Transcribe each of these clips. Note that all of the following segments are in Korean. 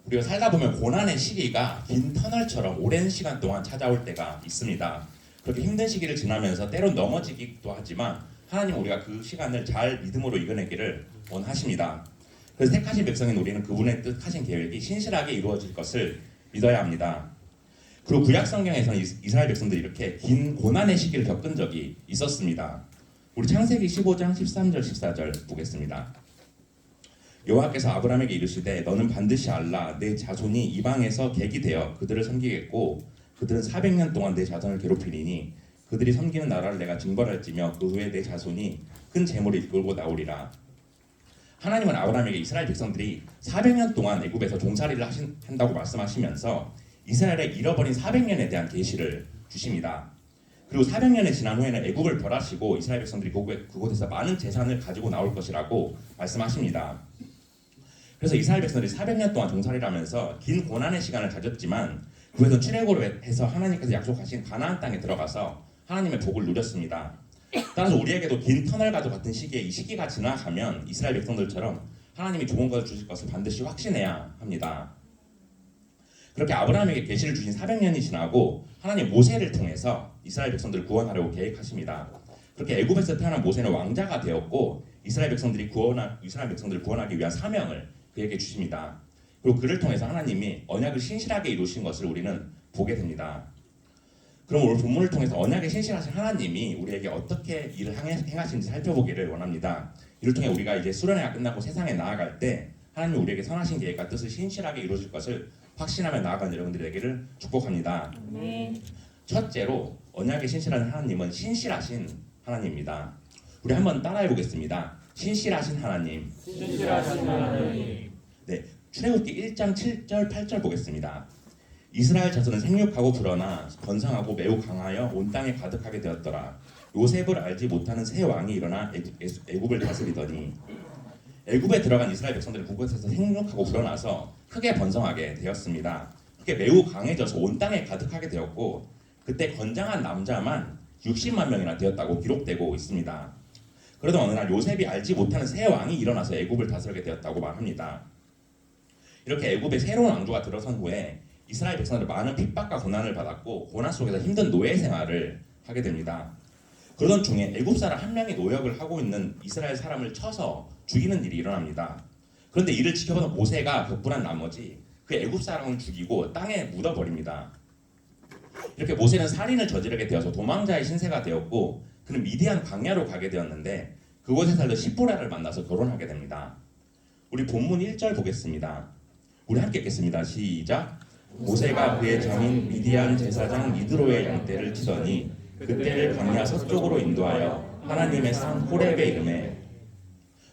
우리가 살다 보면 고난의 시기가 긴 터널처럼 오랜 시간 동안 찾아올 때가 있습니다. 그렇게 힘든 시기를 지나면서 때론 넘어지기도 하지만 하나님은 우리가 그 시간을 잘 믿음으로 이겨내기를 원하십니다. 그래서 택하신 백성인 우리는 그분의 뜻하신 계획이 신실하게 이루어질 것을 믿어야 합니다. 그리고 구약 성경에서는 이스라엘 백성들이 이렇게 긴 고난의 시기를 겪은 적이 있었습니다. 우리 창세기 15장 13절 14절 보겠습니다. 여호와께서 아브라함에게 이르시되 너는 반드시 알라 내 자손이 이방에서 객이 되어 그들을 섬기겠고 그들은 400년 동안 내 자손을 괴롭히리니 그들이 섬기는 나라를 내가 징벌할지며 그 후에 내 자손이 큰 재물을 이끌고 나오리라. 하나님은 아브라함에게 이스라엘 백성들이 400년 동안 애굽에서 종살이를 한다고 말씀하시면서 이스라엘의 잃어버린 400년에 대한 계시를 주십니다. 그리고 400년이 지난 후에는 애굽을 벌하시고 이스라엘 백성들이 그곳에서 많은 재산을 가지고 나올 것이라고 말씀하십니다. 그래서 이스라엘 백성들이 400년 동안 종살이를 하면서 긴 고난의 시간을 가졌지만 그에서 출애굽을 해서 하나님께서 약속하신 가나안 땅에 들어가서 하나님의 복을 누렸습니다. 따라서 우리에게도 긴 터널과도 같은 시기에 이 시기가 지나가면 이스라엘 백성들처럼 하나님이 좋은 것을 주실 것을 반드시 확신해야 합니다. 그렇게 아브라함에게 계시를 주신 400년이 지나고 하나님 모세를 통해서 이스라엘 백성들을 구원하려고 계획하십니다. 그렇게 애굽에서 태어난 모세는 왕자가 되었고 이스라엘 백성들을 구원하기 위한 사명을 그에게 주십니다. 그리고 그를 통해서 하나님이 언약을 신실하게 이루신 것을 우리는 보게 됩니다. 그럼 오늘 본문을 통해서 언약에 신실하신 하나님이 우리에게 어떻게 일을 행하시는지 살펴보기를 원합니다. 이를 통해 우리가 이제 수련회가 끝나고 세상에 나아갈 때 하나님이 우리에게 선하신 계획과 뜻을 신실하게 이루어질 것을 확신하며 나아가는 여러분들이 되기를 축복합니다. 첫째로 언약에 신실한 하나님은 신실하신 하나님입니다. 우리 한번 따라해 보겠습니다. 신실하신 하나님. 신실하신 하나님. 네, 출애굽기 1장 7절 8절 보겠습니다. 이스라엘 자손은 생육하고 불어나 번성하고 매우 강하여 온 땅에 가득하게 되었더라. 요셉을 알지 못하는 새 왕이 일어나 애굽을 다스리더니 애굽에 들어간 이스라엘 백성들은 그곳에서 생육하고 불어나서 크게 번성하게 되었습니다. 그게 매우 강해져서 온 땅에 가득하게 되었고 그때 건장한 남자만 60만 명이나 되었다고 기록되고 있습니다. 그러던 어느 날 요셉이 알지 못하는 새 왕이 일어나서 애굽을 다스리게 되었다고 말합니다. 이렇게 애굽에 새로운 왕조가 들어선 후에 이스라엘 백성들은 많은 핍박과 고난을 받았고 고난 속에서 힘든 노예 생활을 하게 됩니다. 그러던 중에 애굽 사람 한 명이 노역을 하고 있는 이스라엘 사람을 쳐서 죽이는 일이 일어납니다. 그런데 이를 지켜보던 모세가 격분한 나머지 그 애굽 사람을 죽이고 땅에 묻어버립니다. 이렇게 모세는 살인을 저지르게 되어서 도망자의 신세가 되었고 그는 미디안 광야로 가게 되었는데 그곳에 살던 시보라를 만나서 결혼하게 됩니다. 우리 본문 1절 보겠습니다. 우리 함께 읽겠습니다. 시작. 모세가 그의 장인 미디안 제사장 이드로의 양떼를 치더니 그때를 광야 서쪽으로 인도하여 하나님의 산 호렙에 이르매.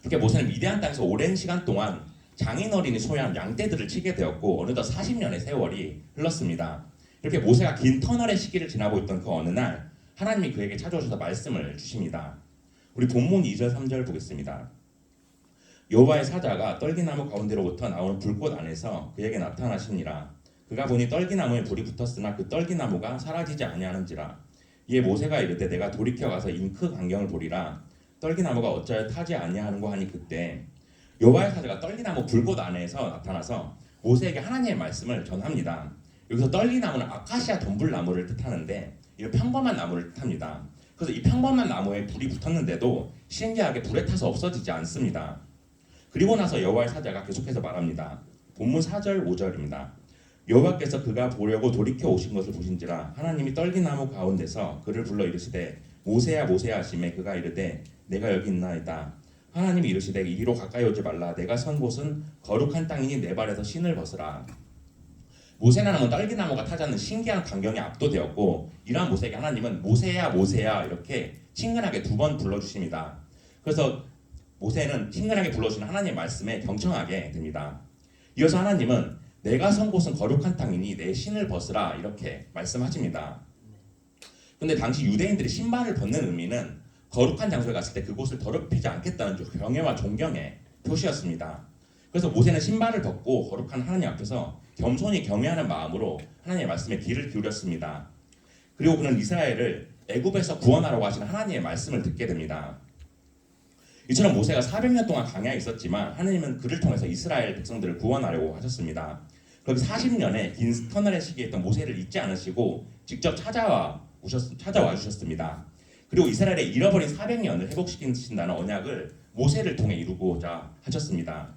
이렇게 모세는 미디안 땅에서 오랜 시간 동안 장인 어린이 소유한 양떼들을 치게 되었고 어느덧 40년의 세월이 흘렀습니다. 이렇게 모세가 긴 터널의 시기를 지나고 있던 그 어느 날 하나님이 그에게 찾아오셔서 말씀을 주십니다. 우리 본문 2절 3절 보겠습니다. 여호와의 사자가 떨기나무 가운데로부터 나오는 불꽃 안에서 그에게 나타나시니라. 그가 보니 떨기나무에 불이 붙었으나 그 떨기나무가 사라지지 아니하는지라. 이에 모세가 이르되 내가 돌이켜 가서 잉크 광경을 보리라. 떨기나무가 어찌하여 타지 아니하는고 하니 그때 여호와의 사자가 떨기나무 불꽃 안에서 나타나서 모세에게 하나님의 말씀을 전합니다. 여기서 떨기나무는 아카시아 덤불나무를 뜻하는데 이 평범한 나무를 뜻합니다. 그래서 이 평범한 나무에 불이 붙었는데도 신기하게 불에 타서 없어지지 않습니다. 그리고 나서 여호와의 사자가 계속해서 말합니다. 본문 4절 5절입니다. 여호와께서 그가 보려고 돌이켜 오신 것을 보신지라 하나님이 떨기나무 가운데서 그를 불러 이르시되 모세야 모세야 하시매 그가 이르되 내가 여기 있나이다. 하나님이 이르시되 이리로 가까이 오지 말라. 내가 선 곳은 거룩한 땅이니 내 발에서 신을 벗으라. 모세는 떨기나무가 타지 않는 신기한 광경에 압도되었고 이러한 모세에게 하나님은 모세야 모세야 이렇게 친근하게 2번 불러주십니다. 그래서 모세는 친근하게 불러주시는 하나님의 말씀에 경청하게 됩니다. 이어서 하나님은 내가 선 곳은 거룩한 땅이니 내 신을 벗으라 이렇게 말씀하십니다. 근데 당시 유대인들이 신발을 벗는 의미는 거룩한 장소에 갔을 때 그곳을 더럽히지 않겠다는 경외와 존경의 표시였습니다. 그래서 모세는 신발을 벗고 거룩한 하나님 앞에서 겸손히 경외하는 마음으로 하나님의 말씀에 귀를 기울였습니다. 그리고 그는 이스라엘을 애굽에서 구원하라고 하시는 하나님의 말씀을 듣게 됩니다. 이처럼 모세가 400년 동안 광야에 있었지만 하나님은 그를 통해서 이스라엘 백성들을 구원하려고 하셨습니다. 그렇게 40년의 긴 터널의 시기에 있던 모세를 잊지 않으시고 직접 찾아와 주셨습니다. 그리고 이스라엘의 잃어버린 400년을 회복시키신다는 언약을 모세를 통해 이루고자 하셨습니다.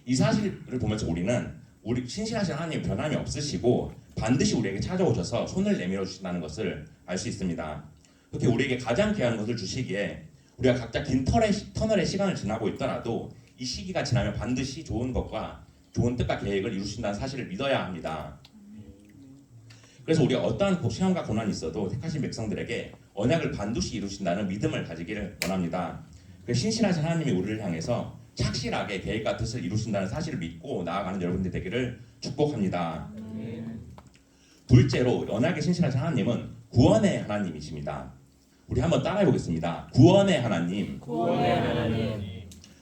이 사실을 보면서 우리는 우리 신실하신 하나님 변함이 없으시고 반드시 우리에게 찾아오셔서 손을 내밀어 주신다는 것을 알 수 있습니다. 그렇게 우리에게 가장 귀한 것을 주시기에 우리가 각자 긴 터널의 시간을 지나고 있더라도 이 시기가 지나면 반드시 좋은 것과 좋은 뜻과 계획을 이루신다는 사실을 믿어야 합니다. 그래서 우리가 어떠한 시험과 고난이 있어도 택하신 백성들에게 언약을 반드시 이루신다는 믿음을 가지기를 원합니다. 신실하신 하나님이 우리를 향해서 착실하게 계획과 뜻을 이루신다는 사실을 믿고 나아가는 여러분들 되기를 축복합니다. 둘째로 언약에 신실하신 하나님은 구원의 하나님이십니다. 우리 한번 따라해 보겠습니다. 구원의 하나님. 구원의 하나님.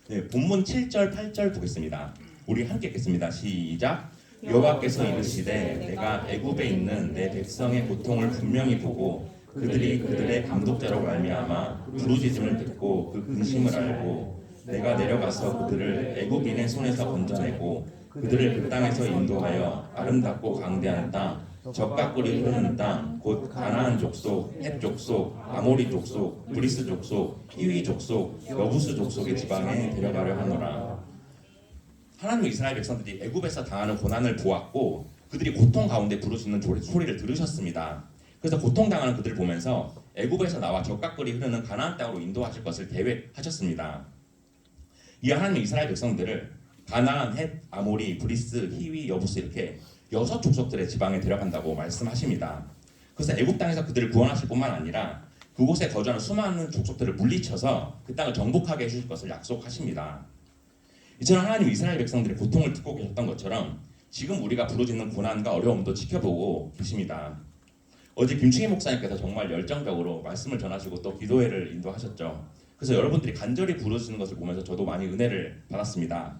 네, 본문 7절 8절 보겠습니다. 우리 함께 읽겠습니다. 시작. 여호와께서 이르시되 내가 애굽에 있는 내 백성의 고통을 분명히 보고 그들이 그들의 감독자로 말미암아 부르짖음을 듣고 그 근심을 알고 내가 내려가서 그들을 애굽인의 손에서 건져내고 그들을 그 땅에서 인도하여 아름답고 강대한 땅 젖과 꿀이 흐르는 땅 곧 가나안 족속, 헷 족속, 아모리 족속, 브리스 족속, 히위 족속, 여부스 족속의 지방에 데려가려 하노라. 하나님 이스라엘 백성들이 애굽에서 당하는 고난을 보았고 그들이 고통 가운데 부르짖는 소리를 들으셨습니다. 그래서 고통당하는 그들을 보면서 애굽에서 나와 젖과 꿀이 흐르는 가나안 땅으로 인도하실 것을 계획하셨습니다. 이 하나님 이스라엘 백성들을 가나안, 헷, 아모리, 브리스, 히위, 여부스 이렇게 6 족속들의 지방에 데려간다고 말씀하십니다. 그래서 애굽 땅에서 그들을 구원하실 뿐만 아니라 그곳에 거주하는 수많은 족속들을 물리쳐서 그 땅을 정복하게 해주실 것을 약속하십니다. 이처럼 하나님 이스라엘 백성들의 고통을 듣고 계셨던 것처럼 지금 우리가 부르짖는 고난과 어려움도 지켜보고 계십니다. 어제 김충희 목사님께서 정말 열정적으로 말씀을 전하시고 또 기도회를 인도하셨죠. 그래서 여러분들이 간절히 부르짖는 것을 보면서 저도 많이 은혜를 받았습니다.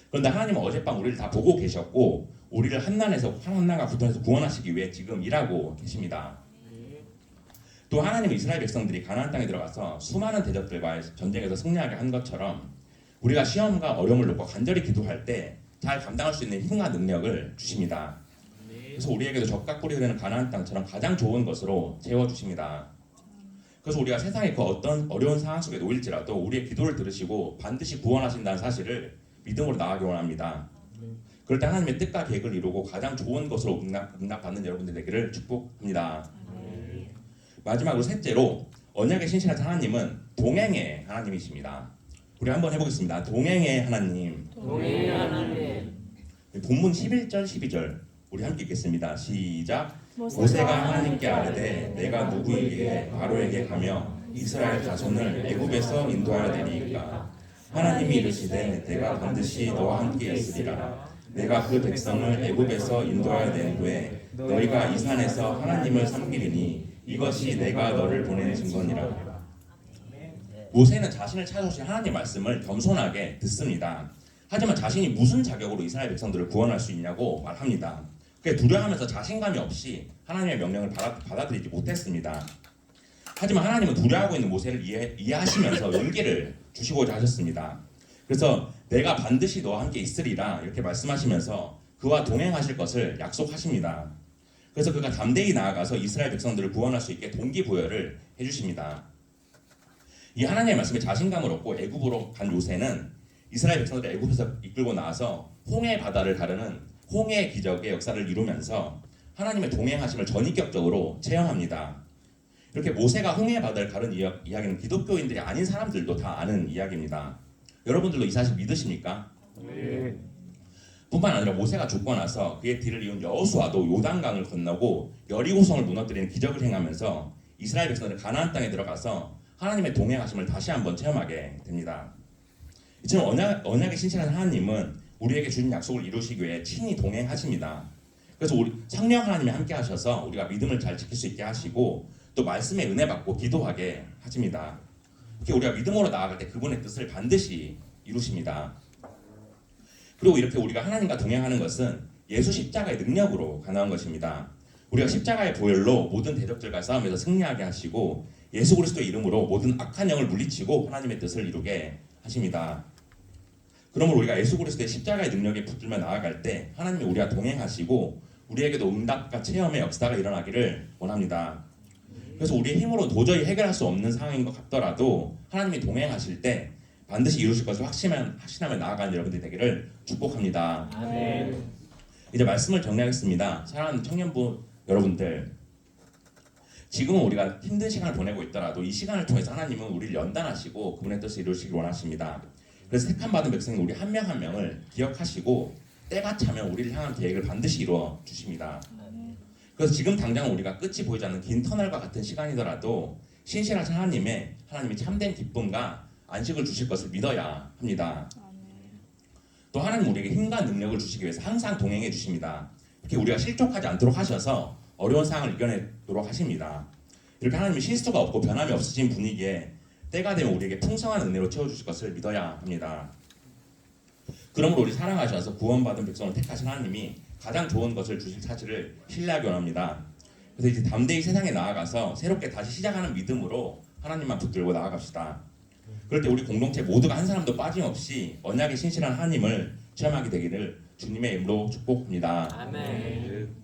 그런데 하나님은 어젯밤 우리를 다 보고 계셨고 우리를 한난과 고통에서 구원하시기 위해 지금 일하고 계십니다. 또 하나님은 이스라엘 백성들이 가나안 땅에 들어가서 수많은 대적들과의 전쟁에서 승리하게 한 것처럼 우리가 시험과 어려움을 놓고 간절히 기도할 때 잘 감당할 수 있는 힘과 능력을 주십니다. 그래서 우리에게도 젖과 꿀이 흐르는 가나안 땅처럼 가장 좋은 것으로 채워주십니다. 그래서 우리가 세상의 그 어떤 어려운 상황 속에 놓일지라도 우리의 기도를 들으시고 반드시 구원하신다는 사실을 믿음으로 나아가기 원합니다. 그럴 때 하나님의 뜻과 계획을 이루고 가장 좋은 것으로 응답받는 여러분들 되기를 축복합니다. 마지막으로 셋째로 언약의 신실하신 하나님은 동행의 하나님이십니다. 우리 한번 해보겠습니다. 동행의 하나님. 동행의 하나님. 본문 11절 12절 우리 함께 읽겠습니다. 시작. 모세가 하나님께 아뢰되 내가 누구에게 바로에게 가며 이스라엘 자손을 애굽에서 인도하여 내리이까 하나님이 이르시되 내가 반드시 너와 함께 있으리라. 내가 그 백성을 애굽에서 인도하여 낸 후에 너희가 이 산에서 하나님을 섬기리니 이것이 내가 너를 보낸 증거니라. 모세는 자신을 찾아오신 하나님의 말씀을 겸손하게 듣습니다. 하지만 자신이 무슨 자격으로 이스라엘 백성들을 구원할 수 있냐고 말합니다. 그게 두려워하면서 자신감이 없이 하나님의 명령을 받아들이지 못했습니다. 하지만 하나님은 두려워하고 있는 모세를 이해하시면서 용기를 주시고자 하셨습니다. 그래서 내가 반드시 너와 함께 있으리라 이렇게 말씀하시면서 그와 동행하실 것을 약속하십니다. 그래서 그가 담대히 나아가서 이스라엘 백성들을 구원할 수 있게 동기부여를 해주십니다. 이 하나님의 말씀에 자신감을 얻고 애굽으로 간 요새는 이스라엘 백성들을 애굽에서 이끌고 나와서 홍해 바다를 가르는 홍해 기적의 역사를 이루면서 하나님의 동행하심을 전인격적으로 체험합니다. 이렇게 모세가 홍해 바다를 가른 이야기는 기독교인들이 아닌 사람들도 다 아는 이야기입니다. 여러분들도 이 사실 믿으십니까? 네. 뿐만 아니라 모세가 죽고 나서 그의 뒤를 이은 여호수아도 요단강을 건너고 여리고성을 무너뜨리는 기적을 행하면서 이스라엘 백성들이 가나안 땅에 들어가서 하나님의 동행하심을 다시 한번 체험하게 됩니다. 이처럼 언약에 신실한 하나님은 우리에게 주신 약속을 이루시기 위해 친히 동행하십니다. 그래서 우리 성령 하나님이 함께 하셔서 우리가 믿음을 잘 지킬 수 있게 하시고 또 말씀에 은혜 받고 기도하게 하십니다. 이렇게 우리가 믿음으로 나아갈 때 그분의 뜻을 반드시 이루십니다. 그리고 이렇게 우리가 하나님과 동행하는 것은 예수 십자가의 능력으로 가능한 것입니다. 우리가 십자가의 보혈로 모든 대적들과 싸움에서 승리하게 하시고 예수 그리스도의 이름으로 모든 악한 영을 물리치고 하나님의 뜻을 이루게 하십니다. 그러므로 우리가 예수 그리스도의 십자가의 능력에 붙들며 나아갈 때 하나님이 우리와 동행하시고 우리에게도 응답과 체험의 역사가 일어나기를 원합니다. 그래서 우리의 힘으로 도저히 해결할 수 없는 상황인 것 같더라도 하나님이 동행하실 때 반드시 이루실 것을 확신하며 나아가는 여러분들이 되기를 축복합니다. 아멘. 이제 말씀을 정리하겠습니다. 사랑하는 청년부 여러분들, 지금은 우리가 힘든 시간을 보내고 있더라도 이 시간을 통해서 하나님은 우리를 연단하시고 그분의 뜻을 이루시길 원하십니다. 그래서 택함 받은 백성인 우리 한 명 한 명을 기억하시고 때가 차면 우리를 향한 계획을 반드시 이루어 주십니다. 그래서 지금 당장 우리가 끝이 보이지 않는 긴 터널과 같은 시간이더라도 신실하신 하나님이 참된 기쁨과 안식을 주실 것을 믿어야 합니다. 또 하나님 우리에게 힘과 능력을 주시기 위해서 항상 동행해 주십니다. 특히 우리가 실족하지 않도록 하셔서 어려운 상황을 이겨내도록 하십니다. 이렇게 하나님이 실수가 없고 변함이 없으신 분이기에 때가 되면 우리에게 풍성한 은혜로 채워주실 것을 믿어야 합니다. 그러므로 우리 사랑하셔서 구원받은 백성을 택하신 하나님이 가장 좋은 것을 주실 사실을 신뢰하기 원합니다. 그래서 이제 담대히 세상에 나아가서 새롭게 다시 시작하는 믿음으로 하나님만 붙들고 나아갑시다. 그럴 때 우리 공동체 모두가 한 사람도 빠짐없이 언약에 신실한 하나님을 체험하게 되기를 주님의 이름으로 축복합니다. 아멘.